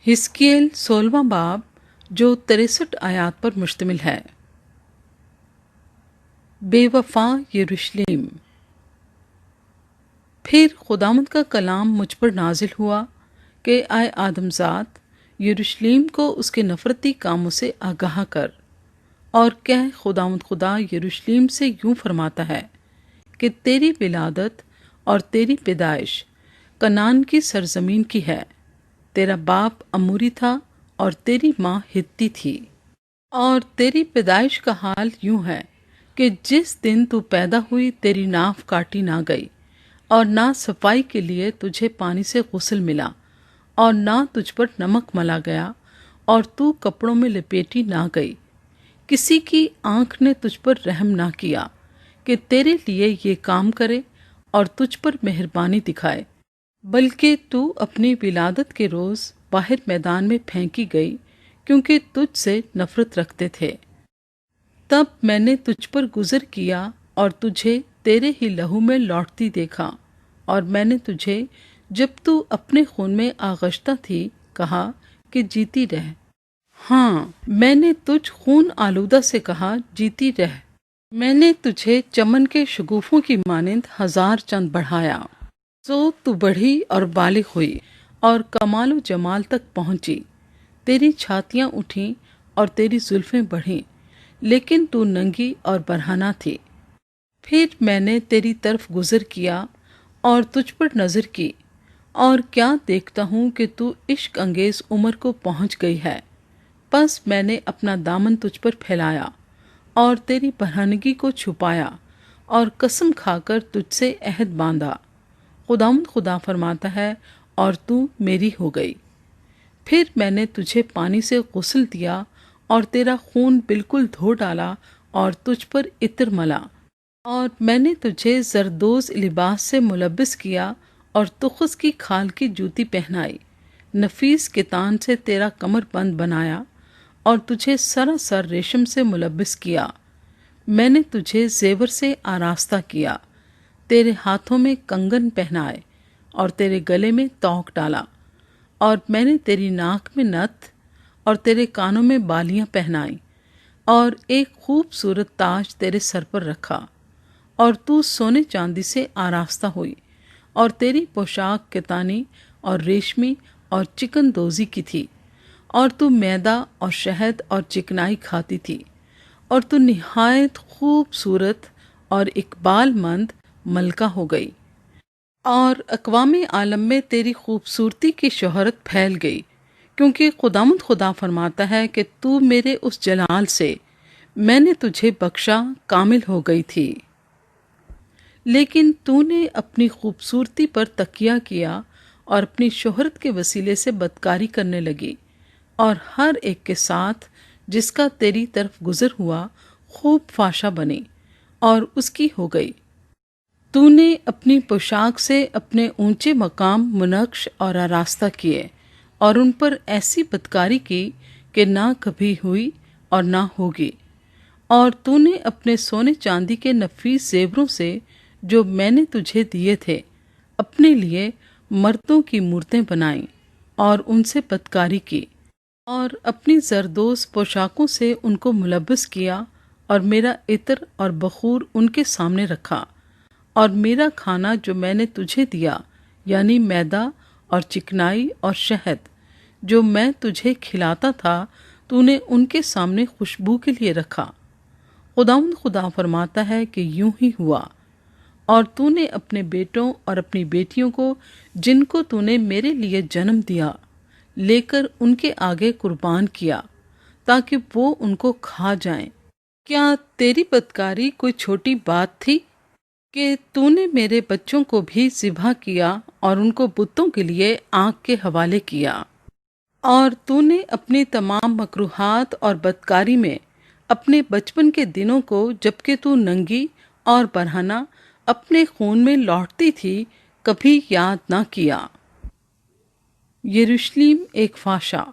حزقیل 16واں باب جو 63 آیات پر مشتمل ہے۔ بے وفا یروشلم۔ پھر خداوند کا کلام مجھ پر نازل ہوا کہ اے آدم ذات، یروشلم کو اس کے نفرتی کاموں سے آگاہ کر، اور کہہ خداوند خدا یروشلم سے یوں فرماتا ہے کہ تیری ولادت اور تیری پیدائش کنعان کی سرزمین کی ہے، تیرا باپ اموری تھا اور تیری ماں ہتی تھی، اور تیری پیدائش کا حال یوں ہے کہ جس دن تو پیدا ہوئی تیری ناف کاٹی نہ گئی، اور نہ صفائی کے لیے تجھے پانی سے غسل ملا، اور نہ تجھ پر نمک ملا گیا، اور تو کپڑوں میں لپیٹی نہ گئی۔ کسی کی آنکھ نے تجھ پر رحم نہ کیا کہ تیرے لیے یہ کام کرے اور تجھ پر مہربانی دکھائے، بلکہ تو اپنی ولادت کے روز باہر میدان میں پھینکی گئی، کیونکہ تجھ سے نفرت رکھتے تھے۔ تب میں نے تجھ پر گزر کیا اور تجھے تیرے ہی لہو میں لوٹتی دیکھا، اور میں نے تجھے جب تو اپنے خون میں آغشتہ تھی کہا کہ جیتی رہ۔ ہاں، میں نے تجھ خون آلودہ سے کہا جیتی رہ۔ میں نے تجھے چمن کے شگوفوں کی مانند 1000 چند بڑھایا، سو تو بڑھی اور بالغ ہوئی اور کمال و جمال تک پہنچی۔ تیری چھاتیاں اٹھیں اور تیری زلفیں بڑھیں، لیکن تو ننگی اور برہنہ تھی۔ پھر میں نے تیری طرف گزر کیا اور تجھ پر نظر کی، اور کیا دیکھتا ہوں کہ تو عشق انگیز عمر کو پہنچ گئی ہے۔ پس میں نے اپنا دامن تجھ پر پھیلایا اور تیری برہنگی کو چھپایا، اور قسم کھا کر تجھ سے عہد باندھا، خداوند خدا فرماتا ہے، اور تو میری ہو گئی۔ پھر میں نے تجھے پانی سے غسل دیا اور تیرا خون بالکل دھو ڈالا اور تجھ پر عطر ملا، اور میں نے تجھے زردوز لباس سے ملبس کیا اور تخس کی کھال کی جوتی پہنائی، نفیس کتان سے تیرا کمر بند بنایا اور تجھے سراسر ریشم سے ملبس کیا۔ میں نے تجھے زیور سے آراستہ کیا، تیرے ہاتھوں میں کنگن پہنائے اور تیرے گلے میں توق ڈالا، اور میں نے تیری ناک میں نتھ اور تیرے کانوں میں بالیاں پہنائیں، اور ایک خوبصورت تاج تیرے سر پر رکھا، اور تو سونے چاندی سے آراستہ ہوئی، اور تیری پوشاک کتانی اور ریشمی اور چکن دوزی کی تھی، اور تو میدا اور شہد اور چکنائی کھاتی تھی، اور تو نہایت خوبصورت اور اقبال مند ملکہ ہو گئی، اور اقوام عالم میں تیری خوبصورتی کی شہرت پھیل گئی، کیونکہ خداوند خدا فرماتا ہے کہ تو میرے اس جلال سے میں نے تجھے بخشا کامل ہو گئی تھی۔ لیکن تو نے اپنی خوبصورتی پر تکیہ کیا اور اپنی شہرت کے وسیلے سے بدکاری کرنے لگی، اور ہر ایک کے ساتھ جس کا تیری طرف گزر ہوا خوب فاشا بنی اور اس کی ہو گئی۔ تو نے اپنی پوشاک سے اپنے اونچے مقام منقش اور آراستہ کیے، اور ان پر ایسی بدکاری کی کہ نہ کبھی ہوئی اور نہ ہوگی۔ اور تو نے اپنے سونے چاندی کے نفیس زیوروں سے جو میں نے تجھے دیے تھے اپنے لیے مردوں کی مورتیں بنائیں اور ان سے بدکاری کی، اور اپنی زردوز پوشاکوں سے ان کو ملبس کیا، اور میرا عطر اور بخور ان کے سامنے رکھا، اور میرا کھانا جو میں نے تجھے دیا، یعنی میدا اور چکنائی اور شہد جو میں تجھے کھلاتا تھا، تو نے ان کے سامنے خوشبو کے لیے رکھا۔ خداوند خدا فرماتا ہے کہ یوں ہی ہوا، اور تو نے اپنے بیٹوں اور اپنی بیٹیوں کو جن کو تو نے میرے لیے جنم دیا لے کر ان کے آگے قربان کیا، تاکہ وہ ان کو کھا جائیں۔ کیا تیری بدکاری کوئی چھوٹی بات تھی کہ تو نے میرے بچوں کو بھی ذبح کیا اور ان کو بتوں کے لیے آگ کے حوالے کیا؟ اور تو نے اپنی تمام مکروہات اور بدکاری میں اپنے بچپن کے دنوں کو، جبکہ تو ننگی اور برہنہ اپنے خون میں لوٹتی تھی، کبھی یاد نہ کیا۔ یروشلم ایک فاشا۔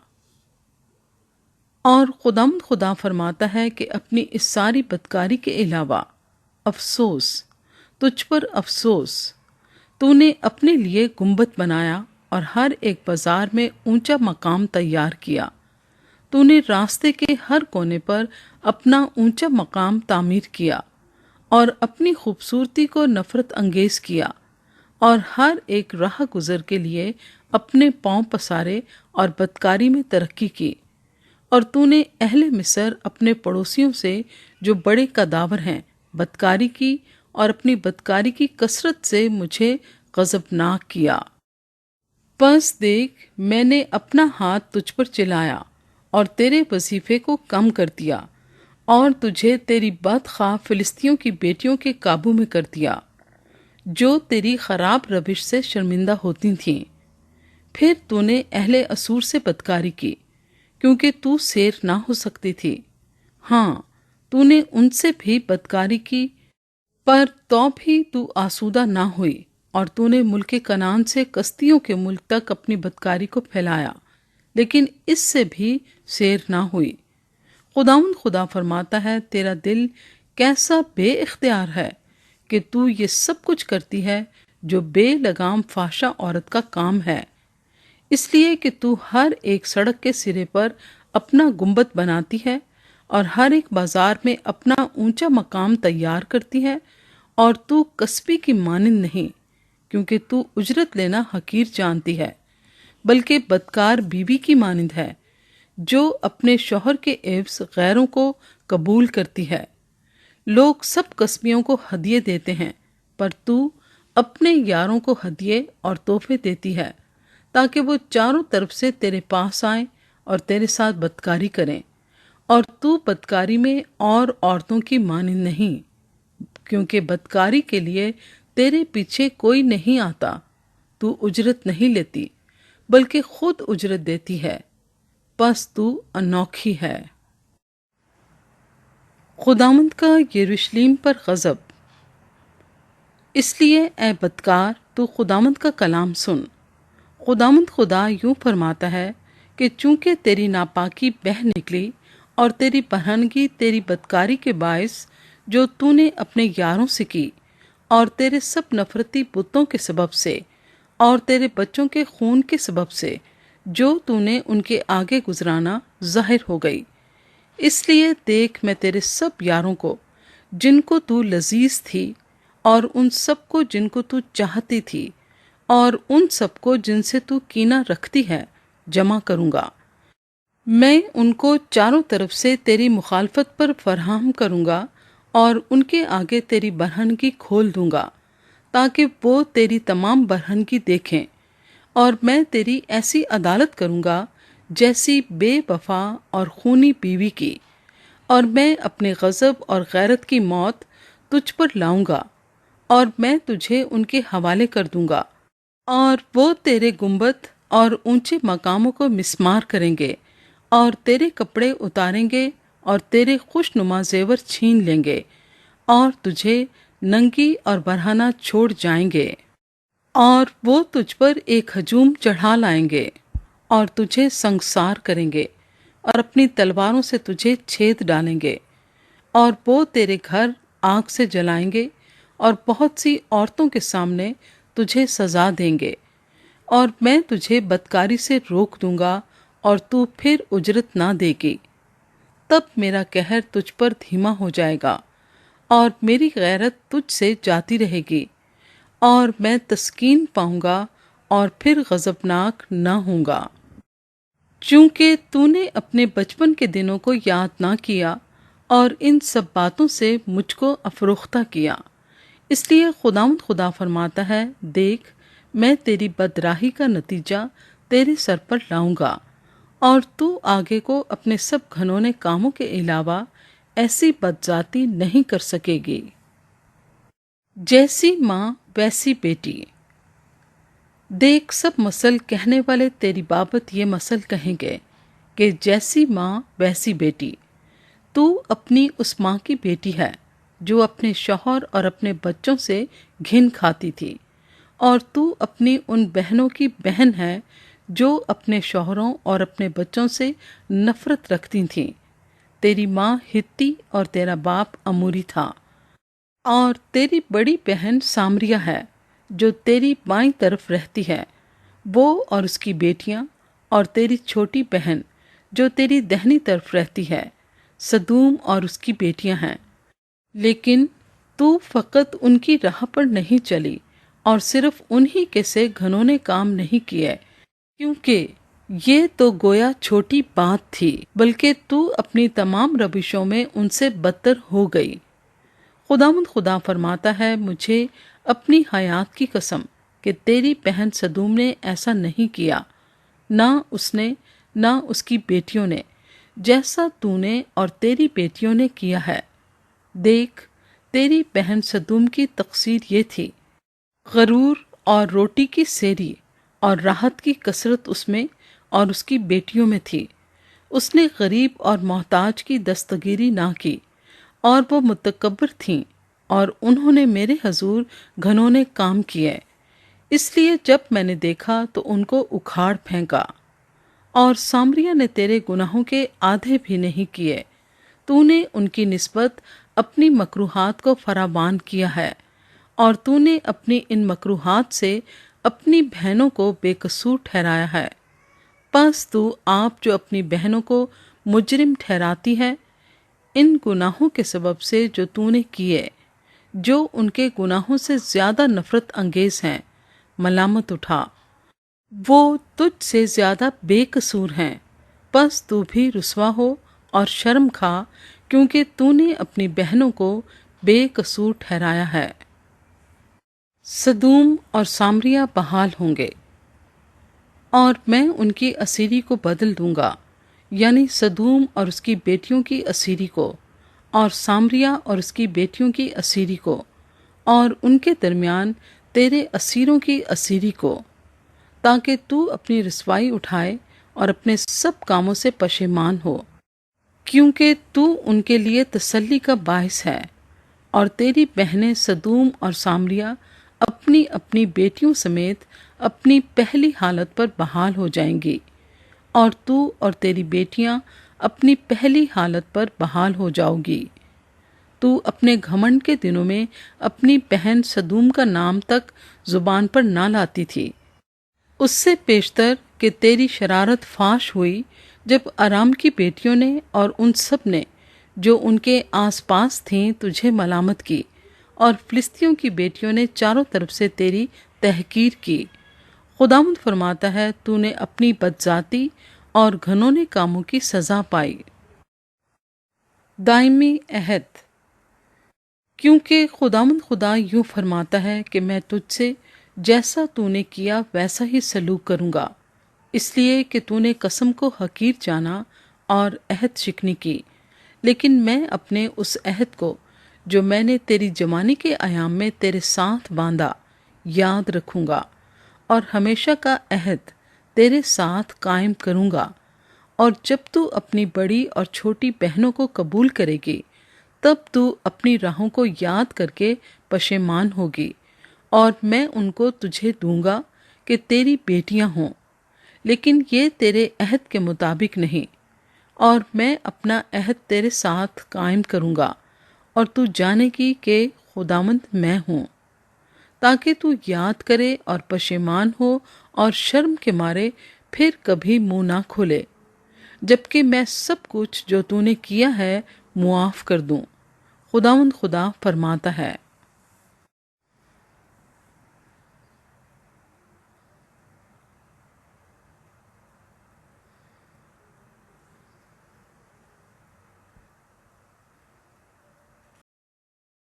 اور خداوند خدا فرماتا ہے کہ اپنی اس ساری بدکاری کے علاوہ افسوس، تجھ پر افسوس، تو نے اپنے لیے گنبد بنایا اور ہر ایک بازار میں اونچا مقام تیار کیا۔ تو نے راستے کے ہر کونے پر اپنا اونچا مقام تعمیر کیا اور اپنی خوبصورتی کو نفرت انگیز کیا، اور ہر ایک راہ گزر کے لیے اپنے پاؤں پسارے اور بدکاری میں ترقی کی۔ اور تو نے اہل مصر اپنے پڑوسیوں سے جو بڑے کداور ہیں بدکاری کی، اور اپنی بدکاری کی کثرت سے مجھے غضبناک کیا۔ پس دیکھ، میں نے اپنا ہاتھ تجھ پر چلایا اور تیرے وظیفے کو کم کر دیا، اور تجھے تیری بدخواہ فلسطینیوں کی بیٹیوں کے قابو میں کر دیا، جو تیری خراب روش سے شرمندہ ہوتی تھیں۔ پھر تو نے اہل اسور سے بدکاری کی، کیونکہ تو سیر نہ ہو سکتی تھی۔ ہاں، تو نے ان سے بھی بدکاری کی، پر تو بھی تو آسودہ نہ ہوئی، اور تو نے ملک کنعان سے کسدیوں کے ملک تک اپنی بدکاری کو پھیلایا، لیکن اس سے بھی سیر نہ ہوئی۔ خداوند خدا فرماتا ہے، تیرا دل کیسا بے اختیار ہے کہ تو یہ سب کچھ کرتی ہے جو بے لگام فحشا عورت کا کام ہے، اس لیے کہ تو ہر ایک سڑک کے سرے پر اپنا گنبد بناتی ہے، اور ہر ایک بازار میں اپنا اونچا مقام تیار کرتی ہے، اور تو کسبی کی مانند نہیں، کیونکہ تو اجرت لینا حقیر جانتی ہے، بلکہ بدکار بیوی کی مانند ہے، جو اپنے شوہر کے عوض غیروں کو قبول کرتی ہے۔ لوگ سب کسبیوں کو ہدیے دیتے ہیں، پر تو اپنے یاروں کو ہدیے اور تحفے دیتی ہے، تاکہ وہ چاروں طرف سے تیرے پاس آئیں اور تیرے ساتھ بدکاری کریں، اور تو بدکاری میں اور عورتوں کی مانند نہیں، کیونکہ بدکاری کے لیے تیرے پیچھے کوئی نہیں آتا۔ تو اجرت نہیں لیتی، بلکہ خود اجرت دیتی ہے، پس تو انوکھی ہے۔ خداوند کا یروشلیم پر غضب۔ اس لیے اے بدکار، تو خداوند کا کلام سن۔ خداوند خدا یوں فرماتا ہے کہ چونکہ تیری ناپاکی بہہ نکلی، اور تیری برہنگی تیری بدکاری کے باعث جو تو نے اپنے یاروں سے کی، اور تیرے سب نفرتی بتوں کے سبب سے، اور تیرے بچوں کے خون کے سبب سے جو تو نے ان کے آگے گزرانا، ظاہر ہو گئی۔ اس لیے دیکھ، میں تیرے سب یاروں کو جن کو تو لذیذ تھی، اور ان سب کو جن کو تو چاہتی تھی، اور ان سب کو جن سے تو کینہ رکھتی ہے، جمع کروں گا۔ میں ان کو چاروں طرف سے تیری مخالفت پر فراہم کروں گا، اور ان کے آگے تیری برہنگی کھول دوں گا، تاکہ وہ تیری تمام برہنگی دیکھیں، اور میں تیری ایسی عدالت کروں گا جیسی بے وفا اور خونی بیوی کی، اور میں اپنے غضب اور غیرت کی موت تجھ پر لاؤں گا، اور میں تجھے ان کے حوالے کر دوں گا، اور وہ تیرے گنبد اور اونچے مقاموں کو مسمار کریں گے، اور تیرے کپڑے اتاریں گے، اور تیرے خوش نما زیور چھین لیں گے، اور تجھے ننگی اور برہنہ چھوڑ جائیں گے، اور وہ تجھ پر ایک ہجوم چڑھا لائیں گے، اور تجھے سنگسار کریں گے، اور اپنی تلواروں سے تجھے چھید ڈالیں گے، اور وہ تیرے گھر آگ سے جلائیں گے، اور بہت سی عورتوں کے سامنے تجھے سزا دیں گے، اور میں تجھے بدکاری سے روک دوں گا، اور تو پھر اجرت نہ دے گی۔ تب میرا قہر تجھ پر دھیما ہو جائے گا، اور میری غیرت تجھ سے جاتی رہے گی، اور میں تسکین پاؤں گا، اور پھر غضبناک نہ ہوں گا۔ چونکہ تو نے اپنے بچپن کے دنوں کو یاد نہ کیا، اور ان سب باتوں سے مجھ کو افروختہ کیا، اس لیے خداوند خدا فرماتا ہے، دیکھ، میں تیری بدراہی کا نتیجہ تیرے سر پر لاؤں گا، اور تو آگے کو اپنے سب گھنونے کاموں کے علاوہ ایسی بدذاتی نہیں کر سکے گی۔ جیسی ماں ویسی بیٹی۔ دیکھ، سب مثل کہنے والے تیری بابت یہ مثل کہیں گے کہ جیسی ماں ویسی بیٹی۔ تو اپنی اس ماں کی بیٹی ہے جو اپنے شوہر اور اپنے بچوں سے گھن کھاتی تھی، اور تو اپنی ان بہنوں کی بہن ہے جو اپنے شوہروں اور اپنے بچوں سے نفرت رکھتی تھیں۔ تیری ماں ہتی اور تیرا باپ اموری تھا، اور تیری بڑی بہن سامریہ ہے جو تیری بائیں طرف رہتی ہے، وہ اور اس کی بیٹیاں اور تیری چھوٹی بہن جو تیری دہنی طرف رہتی ہے، سدوم اور اس کی بیٹیاں ہیں۔ لیکن تو فقط ان کی راہ پر نہیں چلی اور صرف انہی کے سے گھنونے کام نہیں کیے، کیونکہ یہ تو گویا چھوٹی بات تھی، بلکہ تو اپنی تمام روشوں میں ان سے بدتر ہو گئی۔ خداوند خدا فرماتا ہے، مجھے اپنی حیات کی قسم کہ تیری بہن سدوم نے ایسا نہیں کیا، نہ اس نے نہ اس کی بیٹیوں نے، جیسا تو نے اور تیری بیٹیوں نے کیا ہے۔ دیکھ، تیری بہن سدوم کی تقصیر یہ تھی، غرور اور روٹی کی سیری اور راحت کی کثرت اس میں اور اس کی بیٹیوں میں تھی۔ اس نے غریب اور محتاج کی دستگیری نہ کی، اور وہ متکبر تھیں اور انہوں نے میرے حضور گھنونے کام کیے۔ اس لیے جب میں نے دیکھا تو ان کو اکھاڑ پھینکا۔ اور سامریہ نے تیرے گناہوں کے آدھے بھی نہیں کیے، تو نے ان کی نسبت اپنی مکروہات کو فراوان کیا ہے، اور تو نے اپنی ان مکروہات سے اپنی بہنوں کو بے قصور ٹھہرایا ہے۔ پس تو آپ جو اپنی بہنوں کو مجرم ٹھہراتی ہے، ان گناہوں کے سبب سے جو تو نے کیے، جو ان کے گناہوں سے زیادہ نفرت انگیز ہیں، ملامت اٹھا۔ وہ تجھ سے زیادہ بے قصور ہیں، پس تو بھی رسوا ہو اور شرم کھا، کیونکہ تو نے اپنی بہنوں کو بے قصور ٹھہرایا ہے۔ سدوم اور سامریہ بحال ہوں گے، اور میں ان کی اسیری کو بدل دوں گا، یعنی سدوم اور اس کی بیٹیوں کی اسیری کو، اور سامریہ اور اس کی بیٹیوں کی اسیری کو، اور ان کے درمیان تیرے اسیروں کی اسیری کو، تاکہ تو اپنی رسوائی اٹھائے اور اپنے سب کاموں سے پشیمان ہو، کیونکہ تو ان کے لیے تسلی کا باعث ہے۔ اور تیری بہنیں سدوم اور سامریہ اپنی اپنی بیٹیوں سمیت اپنی پہلی حالت پر بحال ہو جائیں گی، اور تو اور تیری بیٹیاں اپنی پہلی حالت پر بحال ہو جاؤ گی۔ تو اپنے گھمنڈ کے دنوں میں اپنی بہن سدوم کا نام تک زبان پر نہ لاتی تھی۔ اس سے پیشتر کہ تیری شرارت فاش ہوئی جب ارام کی بیٹیوں نے اور ان سب نے جو ان کے آس پاس تھیں تجھے ملامت کی، اور فلسطیوں کی بیٹیوں نے چاروں طرف سے تیری تحقیر کی۔ خداوند فرماتا ہے، تو نے اپنی بدذاتی اور گھنونے کاموں کی سزا پائی۔ دائمی عہد۔ کیونکہ خداوند خدا یوں فرماتا ہے کہ میں تجھ سے جیسا تو نے کیا ویسا ہی سلوک کروں گا، اس لیے کہ تو نے قسم کو حقیر جانا اور عہد شکنی کی۔ لیکن میں اپنے اس عہد کو جو میں نے تیری جوانی کے ایام میں تیرے ساتھ باندھا یاد رکھوں گا، اور ہمیشہ کا عہد تیرے ساتھ قائم کروں گا۔ اور جب تو اپنی بڑی اور چھوٹی بہنوں کو قبول کرے گی، تب تو اپنی راہوں کو یاد کر کے پشیمان ہوگی، اور میں ان کو تجھے دوں گا کہ تیری بیٹیاں ہوں، لیکن یہ تیرے عہد کے مطابق نہیں۔ اور میں اپنا عہد تیرے ساتھ قائم کروں گا، اور تو جانے گی کہ خداوند میں ہوں، تاکہ تو یاد کرے اور پشیمان ہو اور شرم کے مارے پھر کبھی منہ نہ کھولے، جبکہ میں سب کچھ جو تو نے کیا ہے معاف کر دوں۔ خداوند خدا فرماتا ہے۔